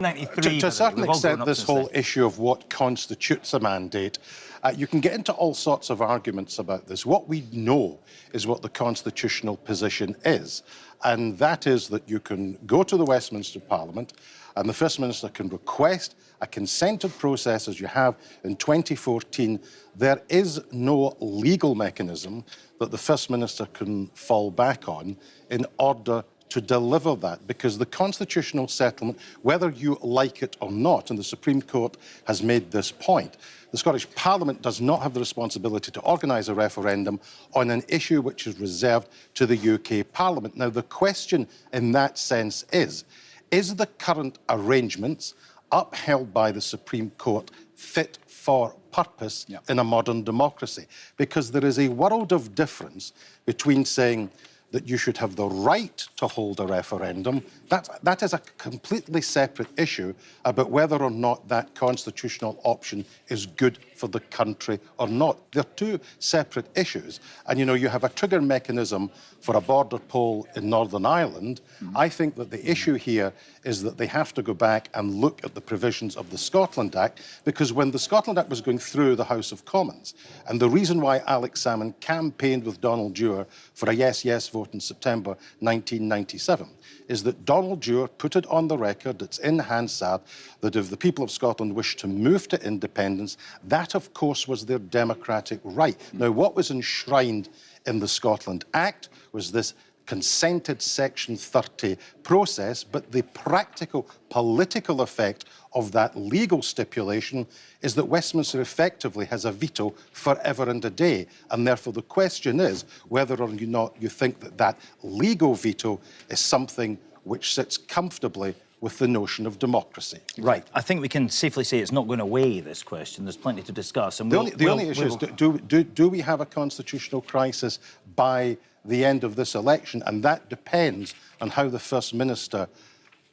93, to a certain we've all grown extent, up this since whole then. issue of what constitutes a mandate, you can get into all sorts of arguments about this. What we know is what the constitutional position is, and that is that you can go to the Westminster Parliament and the First Minister can request a consented process as you have in 2014. There is no legal mechanism that the First Minister can fall back on in order to deliver that, because the constitutional settlement, whether you like it or not, and the Supreme Court has made this point, the Scottish Parliament does not have the responsibility to organise a referendum on an issue which is reserved to the UK Parliament. Now, the question in that sense is the current arrangements upheld by the Supreme Court fit for purpose in a modern democracy? Because there is a world of difference between saying that you should have the right to hold a referendum. That is a completely separate issue about whether or not that constitutional option is good for the country or not. They're two separate issues. And, you know, you have a trigger mechanism for a border poll in Northern Ireland. I think that the issue here is that they have to go back and look at the provisions of the Scotland Act, because when the Scotland Act was going through the House of Commons, and the reason why Alex Salmond campaigned with Donald Dewar for a yes vote in September 1997 is that Donald Dewar put it on the record, it's in Hansard, that if the people of Scotland wished to move to independence, that of course was their democratic right. Now, what was enshrined in the Scotland Act was this consented Section 30 process, but the practical political effect of that legal stipulation is that Westminster effectively has a veto forever and a day. And therefore the question is whether or not you think that that legal veto is something which sits comfortably with the notion of democracy. Right. I think we can safely say it's not going away, this question. There's plenty to discuss. And the only issue is, do we have a constitutional crisis by the end of this election? And that depends on how the First Minister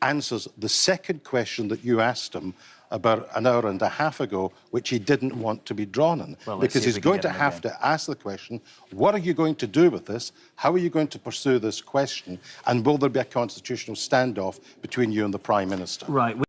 answers the second question that you asked him about an hour and a half ago, which he didn't want to be drawn on. Well, because he's going to have to ask the question, what are you going to do with this? How are you going to pursue this question? And will there be a constitutional standoff between you and the Prime Minister? Right.